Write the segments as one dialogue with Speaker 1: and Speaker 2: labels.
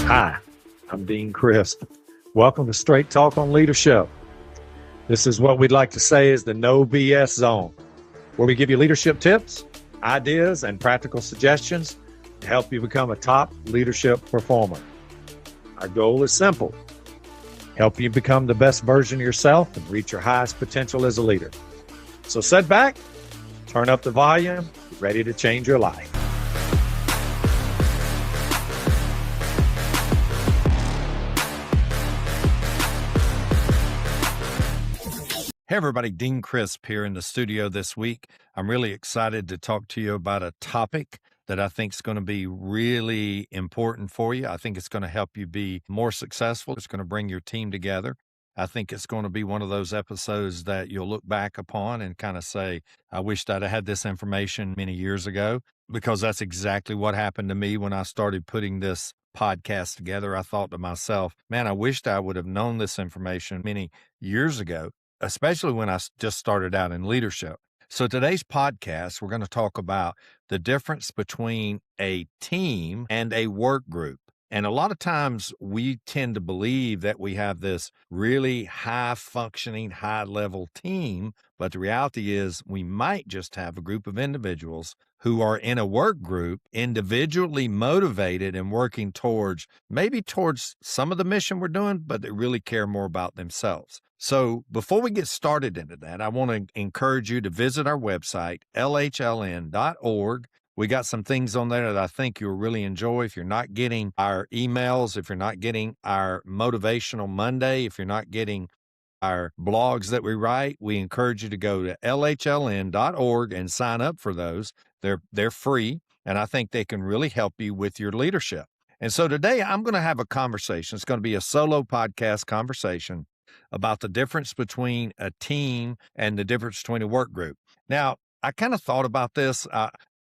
Speaker 1: Hi, I'm Dean Crisp. Welcome to Straight Talk on Leadership. This is what we'd like to say is the no BS zone, where we give you leadership tips, ideas, and practical suggestions to help you become a top leadership performer. Our goal is simple: help you become the best version of yourself and reach your highest potential as a leader. So sit back, turn up the volume, ready to change your life.
Speaker 2: Hey everybody, Dean Crisp here in the studio this week. I'm really excited to talk to you about a topic that I think is going to be really important for you. I think it's going to help you be more successful. It's going to bring your team together. I think it's going to be one of those episodes that you'll look back upon and kind of say, I wished I'd have had this information many years ago, because that's exactly what happened to me when I started putting this podcast together. I thought to myself, man, I wished I would have known this information many years ago, especially when I just started out in leadership. So today's podcast, we're going to talk about the difference between a team and a work group. And a lot of times we tend to believe that we have this really high functioning, high level team. But the reality is we might just have a group of individuals who are in a work group, individually motivated and working towards some of the mission we're doing, but they really care more about themselves. So before we get started into that, I want to encourage you to visit our website, lhln.org. We got some things on there that I think you'll really enjoy. If you're not getting our emails, if you're not getting our Motivational Monday, if you're not getting our blogs that we write, we encourage you to go to lhln.org and sign up for those. They're free, and I think they can really help you with your leadership. And so today I'm going to have a conversation. It's going to be a solo podcast conversation about the difference between a team and the difference between a work group. Now, I kind of thought about this.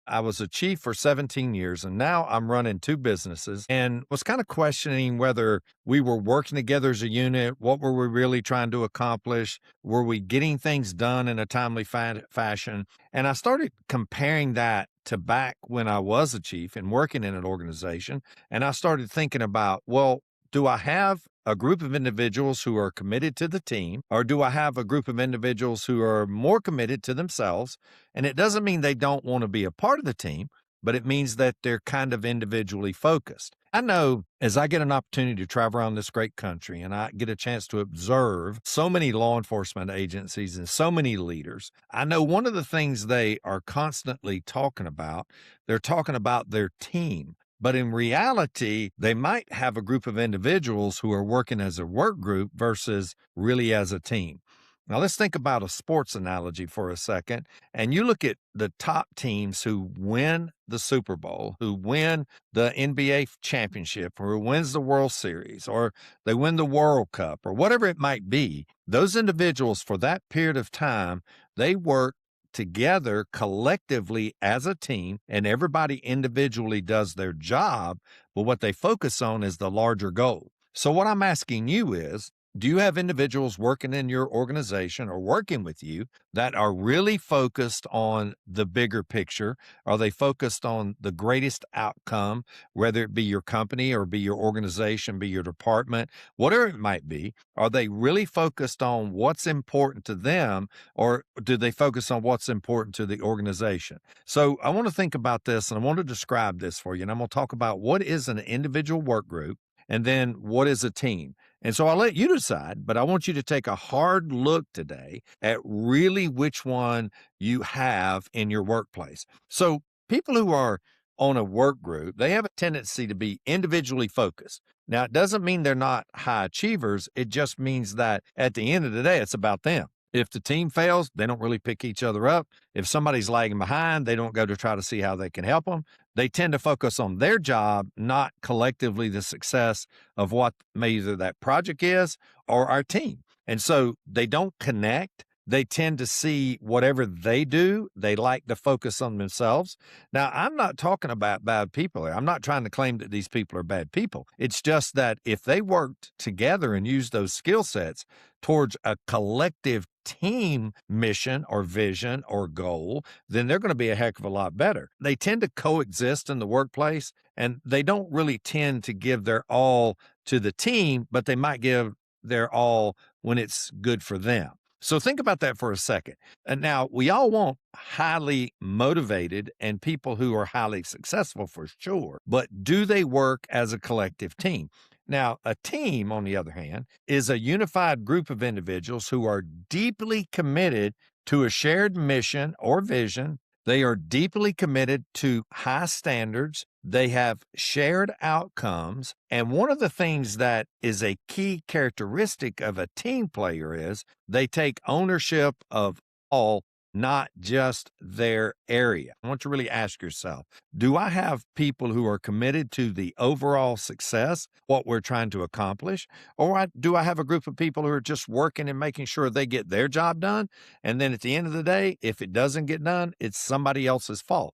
Speaker 2: I was a chief for 17 years, and now I'm running two businesses, and was kind of questioning whether we were working together as a unit. What were we really trying to accomplish? Were we getting things done in a timely fashion? And I started comparing that to back when I was a chief and working in an organization. And I started thinking about, well, do I have a group of individuals who are committed to the team, or do I have a group of individuals who are more committed to themselves? And it doesn't mean they don't want to be a part of the team, but it means that they're kind of individually focused. I know as I get an opportunity to travel around this great country and I get a chance to observe so many law enforcement agencies and so many leaders, I know one of the things they are constantly talking about, they're talking about their team. But in reality, they might have a group of individuals who are working as a work group versus really as a team. Now, let's think about a sports analogy for a second. And you look at the top teams who win the Super Bowl, who win the NBA championship, or who wins the World Series, or they win the World Cup, or whatever it might be. Those individuals, for that period of time, they work together collectively as a team, and everybody individually does their job, but what they focus on is the larger goal. So what I'm asking you is, do you have individuals working in your organization or working with you that are really focused on the bigger picture? Are they focused on the greatest outcome, whether it be your company or be your organization, be your department, whatever it might be? Are they really focused on what's important to them, or do they focus on what's important to the organization? So I want to think about this, and I want to describe this for you. And I'm going to talk about what is an individual work group, and then what is a team. And so I'll let you decide, but I want you to take a hard look today at really which one you have in your workplace. So people who are on a work group, they have a tendency to be individually focused. Now, it doesn't mean they're not high achievers. It just means that at the end of the day, it's about them. If the team fails, they don't really pick each other up. If somebody's lagging behind, they don't go to try to see how they can help them. They tend to focus on their job, not collectively the success of what either that project is or our team. And so they don't connect. They tend to see whatever they do, they like to focus on themselves. Now, I'm not talking about bad people here. I'm not trying to claim that these people are bad people. It's just that if they worked together and used those skill sets towards a collective team mission or vision or goal, then they're going to be a heck of a lot better. They tend to coexist in the workplace, and they don't really tend to give their all to the team, but they might give their all when it's good for them. So think about that for a second. And now we all want highly motivated and people who are highly successful for sure, but do they work as a collective team? Now, a team, on the other hand, is a unified group of individuals who are deeply committed to a shared mission or vision. They are deeply committed to high standards. They have shared outcomes. And one of the things that is a key characteristic of a team player is they take ownership of all, not just their area. I want you to really ask yourself, do I have people who are committed to the overall success, what we're trying to accomplish? Or do I have a group of people who are just working and making sure they get their job done? And then at the end of the day, if it doesn't get done, it's somebody else's fault.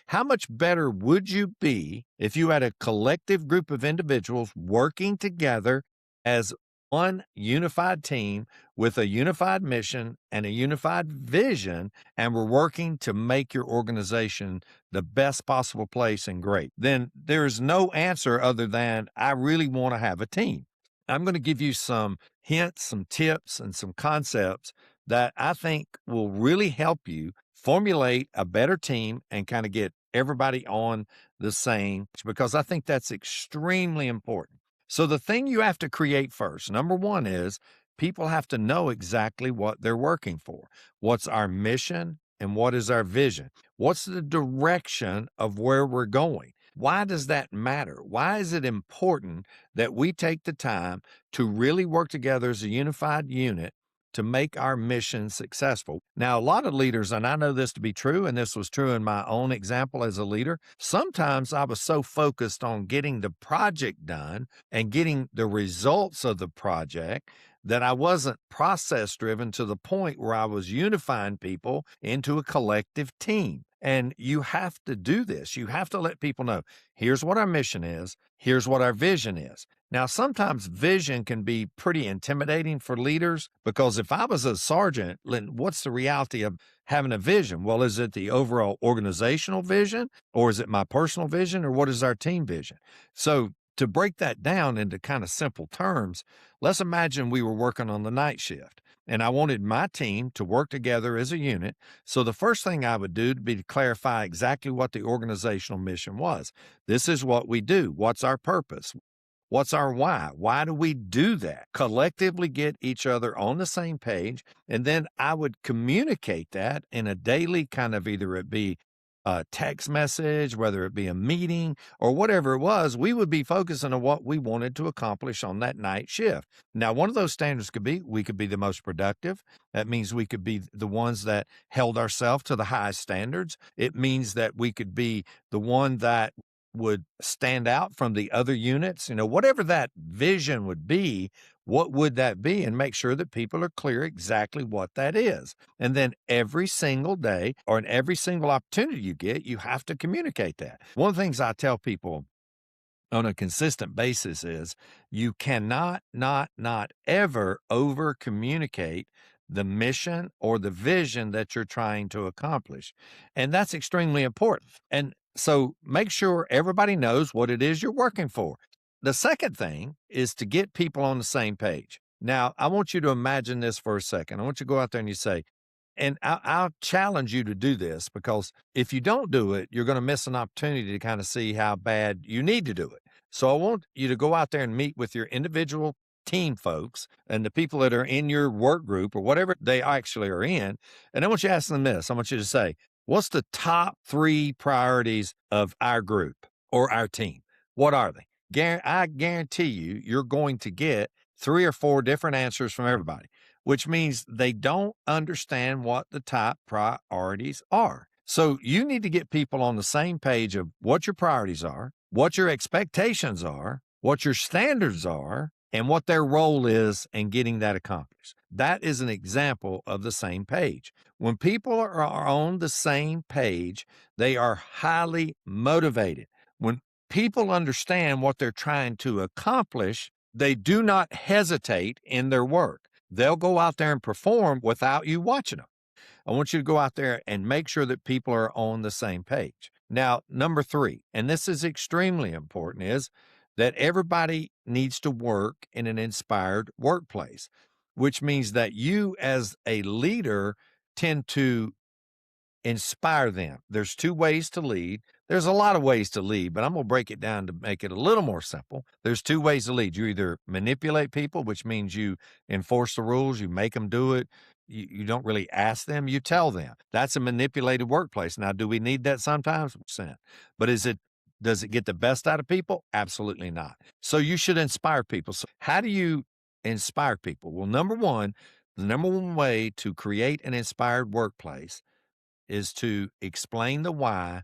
Speaker 2: How much better would you be if you had a collective group of individuals working together as one unified team with a unified mission and a unified vision, and we're working to make your organization the best possible place and great? Then there's no answer other than I really want to have a team. I'm going to give you some hints, some tips, and some concepts that I think will really help you formulate a better team and kind of get everybody on the same, because I think that's extremely important. So the thing you have to create first, number one, is people have to know exactly what they're working for. What's our mission and what is our vision? What's the direction of where we're going? Why does that matter? Why is it important that we take the time to really work together as a unified unit to make our mission successful? Now, a lot of leaders, and I know this to be true, and this was true in my own example as a leader, sometimes I was so focused on getting the project done and getting the results of the project that I wasn't process driven to the point where I was unifying people into a collective team. And you have to do this. You have to let people know, here's what our mission is. Here's what our vision is. Now, sometimes vision can be pretty intimidating for leaders, because if I was a sergeant, what's the reality of having a vision? Well, is it the overall organizational vision, or is it my personal vision, or what is our team vision? So to break that down into kind of simple terms, let's imagine we were working on the night shift and I wanted my team to work together as a unit. So the first thing I would do would be to clarify exactly what the organizational mission was. This is what we do. What's our purpose? What's our why? Why do we do that? Collectively get each other on the same page. And then I would communicate that in a daily kind of, either it be a text message, whether it be a meeting or whatever it was, we would be focusing on what we wanted to accomplish on that night shift. Now, one of those standards could be we could be the most productive. That means we could be the ones that held ourselves to the highest standards. It means that we could be the one that would stand out from the other units. Whatever that vision would be, what would that be? And make sure that people are clear exactly what that is. And then every single day, or in every single opportunity you get, you have to communicate that. One of the things I tell people on a consistent basis is you cannot not ever over communicate the mission or the vision that you're trying to accomplish. And that's extremely important. And so make sure everybody knows what it is you're working for. The second thing is to get people on the same page. Now, I want you to imagine this for a second. I want you to go out there and you say, and I'll challenge you to do this, because if you don't do it, you're going to miss an opportunity to kind of see how bad you need to do it. So I want you to go out there and meet with your individual team folks and the people that are in your work group or whatever they actually are in. And I want you to ask them this. I want you to say, what's the top 3 priorities of our group or our team? What are they? I guarantee you, you're going to get 3 or 4 different answers from everybody, which means they don't understand what the top priorities are. So you need to get people on the same page of what your priorities are, what your expectations are, what your standards are, and what their role is in getting that accomplished. That is an example of the same page. When people are on the same page, they are highly motivated. When people understand what they're trying to accomplish, they do not hesitate in their work. They'll go out there and perform without you watching them. I want you to go out there and make sure that people are on the same page. Now, number 3, and this is extremely important, is that everybody needs to work in an inspired workplace, which means that you as a leader tend to inspire them. There's 2 ways to lead. There's a lot of ways to lead, but I'm going to break it down to make it a little more simple. There's 2 ways to lead. You either manipulate people, which means you enforce the rules, you make them do it. You don't really ask them, you tell them. That's a manipulated workplace. Now, do we need that sometimes? %. But does it get the best out of people? Absolutely not. So you should inspire people. So how do you inspire people? Well, the number one way to create an inspired workplace is to explain the why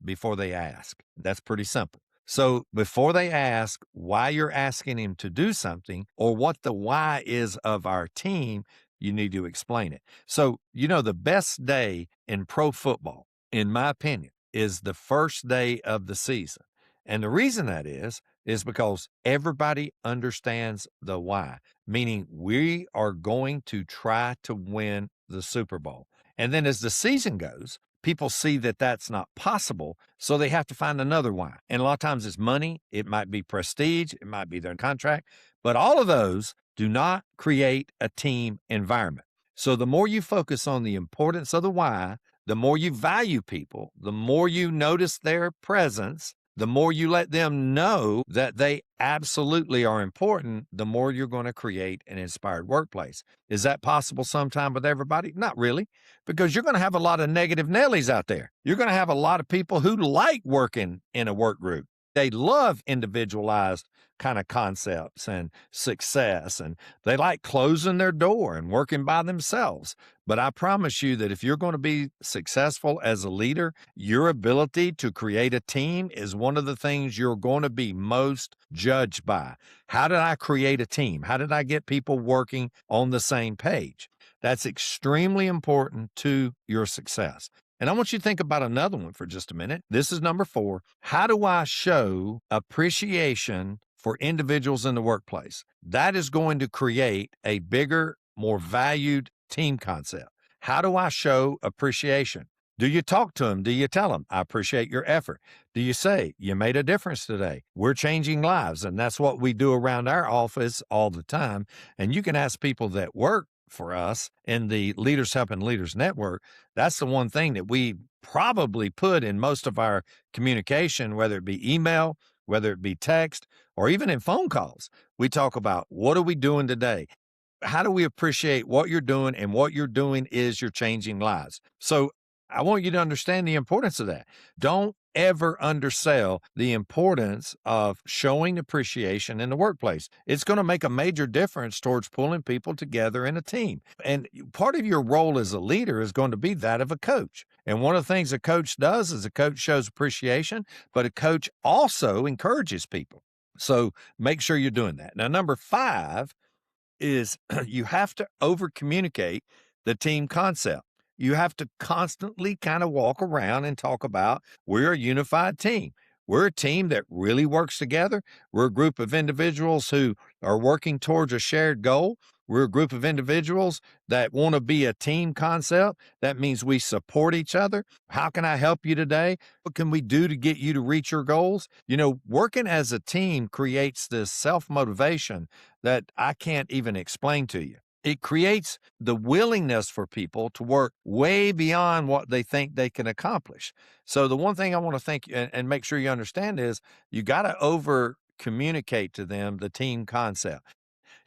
Speaker 2: before they ask. That's pretty simple. So before they ask why you're asking him to do something or what the why is of our team, you need to explain it. So, the best day in pro football, in my opinion, is the first day of the season. And the reason that is because everybody understands the why, meaning we are going to try to win the Super Bowl. And then as the season goes, people see that that's not possible, so they have to find another why. And a lot of times it's money, it might be prestige, it might be their contract, but all of those do not create a team environment. So the more you focus on the importance of the why, the more you value people, the more you notice their presence, the more you let them know that they absolutely are important, the more you're going to create an inspired workplace. Is that possible sometime with everybody? Not really, because you're going to have a lot of negative Nellies out there. You're going to have a lot of people who like working in a work group. They love individualized kind of concepts and success, and they like closing their door and working by themselves. But I promise you that if you're going to be successful as a leader, your ability to create a team is one of the things you're going to be most judged by. How did I create a team? How did I get people working on the same page? That's extremely important to your success. And I want you to think about another one for just a minute. This is number 4. How do I show appreciation for individuals in the workplace? That is going to create a bigger, more valued team concept. How do I show appreciation? Do you talk to them? Do you tell them, I appreciate your effort? Do you say, you made a difference today? We're changing lives. And that's what we do around our office all the time. And you can ask people that work for us in the Leaders Helping Leaders Network. That's the one thing that we probably put in most of our communication, whether it be email, whether it be text, or even in phone calls. We talk about, what are we doing today? How do we appreciate what you're doing? And what you're doing is you're changing lives. So I want you to understand the importance of that. Don't ever undersell the importance of showing appreciation in the workplace. It's going to make a major difference towards pulling people together in a team. And part of your role as a leader is going to be that of a coach. And one of the things a coach does is a coach shows appreciation, but a coach also encourages people. So make sure you're doing that. Now, number 5 is you have to over communicate the team concept. You have to constantly kind of walk around and talk about, we're a unified team. We're a team that really works together. We're a group of individuals who are working towards a shared goal. We're a group of individuals that want to be a team concept. That means we support each other. How can I help you today? What can we do to get you to reach your goals? Working as a team creates this self-motivation that I can't even explain to you. It creates the willingness for people to work way beyond what they think they can accomplish. So the one thing I want to think and make sure you understand is you got to over communicate to them the team concept.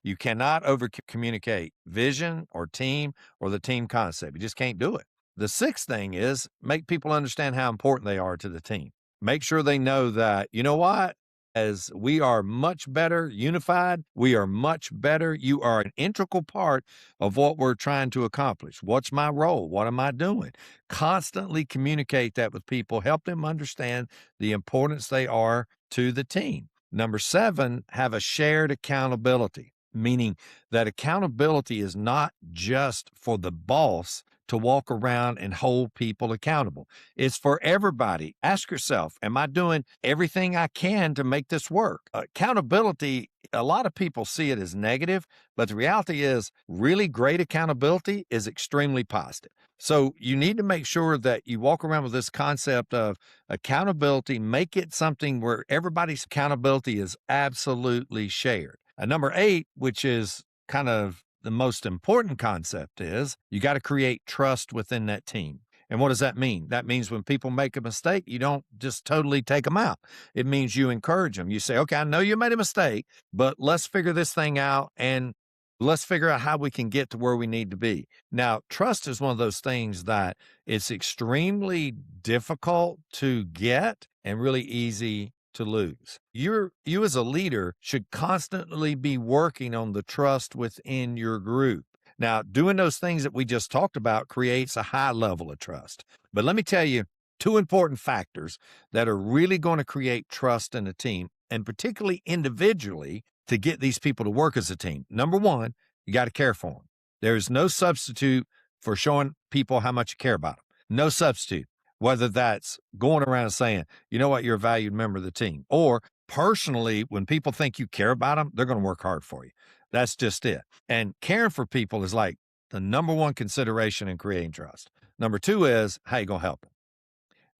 Speaker 2: You cannot over communicate vision or team or the team concept. You just can't do it. The 6th thing is make people understand how important they are to the team. Make sure they know that, you know what? As we are much better unified, we are much better. You are an integral part of what we're trying to accomplish. What's my role? What am I doing? Constantly communicate that with people. Help them understand the importance they are to the team. Number 7, have a shared accountability. meaning that accountability is not just for the boss to walk around and hold people accountable. It's for everybody. Ask yourself, am I doing everything I can to make this work? Accountability, a lot of people see it as negative, but the reality is really great accountability is extremely positive. So you need to make sure that you walk around with this concept of accountability, make it something where everybody's accountability is absolutely shared. Number 8, which is kind of the most important concept, is you got to create trust within that team. And what does that mean? That means when people make a mistake, you don't just totally take them out. It means you encourage them. You say, okay, I know you made a mistake, but let's figure this thing out and let's figure out how we can get to where we need to be. Now, trust is one of those things that it's extremely difficult to get and really easy to lose. You as a leader should constantly be working on the trust within your group. Now, doing those things that we just talked about creates a high level of trust. But let me tell you 2 important factors that are really going to create trust in a team, and particularly individually, to get these people to work as a team. Number 1, you got to care for them. There's no substitute for showing people how much you care about them. No substitute. Whether that's going around and saying, you know what, you're a valued member of the team. Or personally, when people think you care about them, they're going to work hard for you. That's just it. And caring for people is like the number 1 consideration in creating trust. Number 2 is, how you going to help them?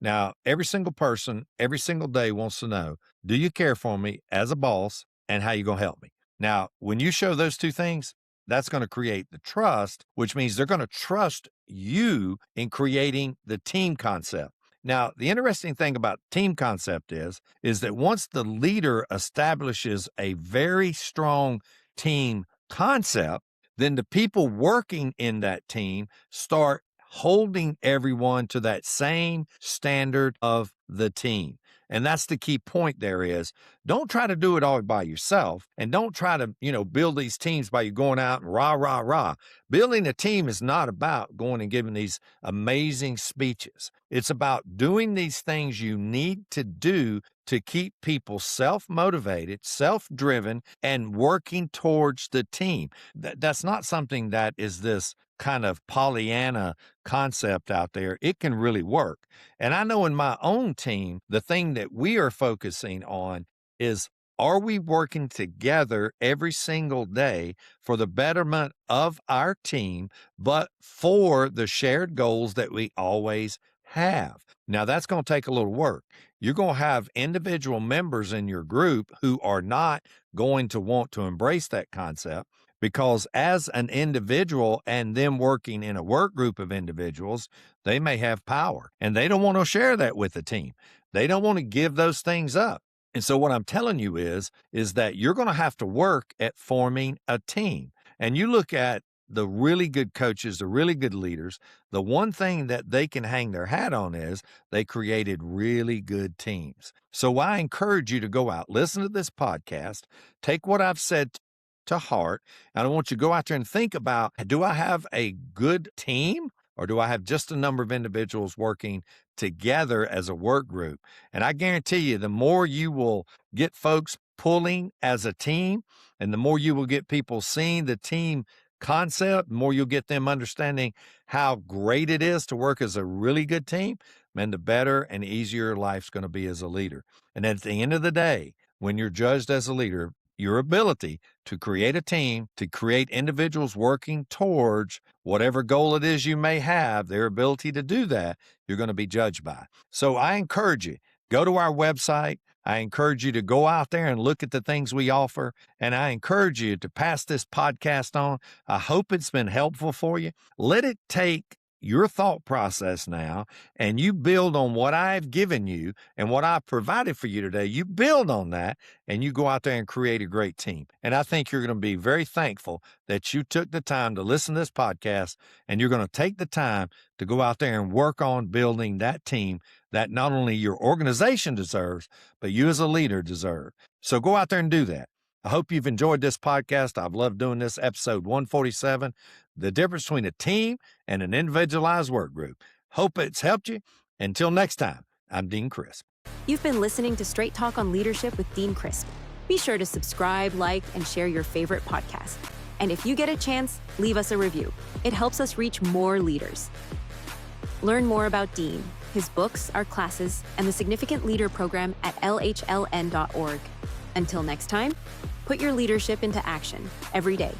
Speaker 2: Now, every single person, every single day wants to know, do you care for me as a boss and how you going to help me? Now, when you show those 2 things, that's going to create the trust, which means they're going to trust you in creating the team concept. Now, the interesting thing about team concept is that once the leader establishes a very strong team concept, then the people working in that team start holding everyone to that same standard of the team. And that's the key point there is don't try to do it all by yourself and don't try to, build these teams by you going out and rah, rah, rah. Building a team is not about going and giving these amazing speeches. It's about doing these things you need to do to keep people self-motivated, self-driven, and working towards the team. That's not something that is this kind of Pollyanna concept out there. It can really work. And I know in my own team, the thing that we are focusing on is, are we working together every single day for the betterment of our team, but for the shared goals that we always have? Now, that's going to take a little work. You're going to have individual members in your group who are not going to want to embrace that concept, because as an individual and them working in a work group of individuals, they may have power and they don't want to share that with the team. They don't want to give those things up. And so what I'm telling you is that you're going to have to work at forming a team. And you look at the really good coaches, the really good leaders, the one thing that they can hang their hat on is they created really good teams. So I encourage you to go out, listen to this podcast, take what I've said to heart, and I want you to go out there and think about, do I have a good team or do I have just a number of individuals working together as a work group? And I guarantee you, the more you will get folks pulling as a team and the more you will get people seeing the team concept, the more you'll get them understanding how great it is to work as a really good team, man, the better and easier life's going to be as a leader. And at the end of the day, when you're judged as a leader, your ability to create a team, to create individuals working towards whatever goal it is you may have, their ability to do that, you're going to be judged by. So I encourage you, go to our website. I encourage you to go out there and look at the things we offer. And I encourage you to pass this podcast on. I hope it's been helpful for you. Let it take your thought process now, and you build on what I've given you and what I've provided for you today. You build on that and you go out there and create a great team. And I think you're going to be very thankful that you took the time to listen to this podcast, and you're going to take the time to go out there and work on building that team that not only your organization deserves, but you as a leader deserve. So go out there and do that. I hope you've enjoyed this podcast. I've loved doing this, episode 147, the difference between a team and an individualized work group. Hope it's helped you. Until next time, I'm Dean Crisp.
Speaker 3: You've been listening to Straight Talk on Leadership with Dean Crisp. Be sure to subscribe, like, and share your favorite podcast. And if you get a chance, leave us a review. It helps us reach more leaders. Learn more about Dean, his books, our classes, and the Significant Leader Program at lhln.org. Until next time, put your leadership into action every day.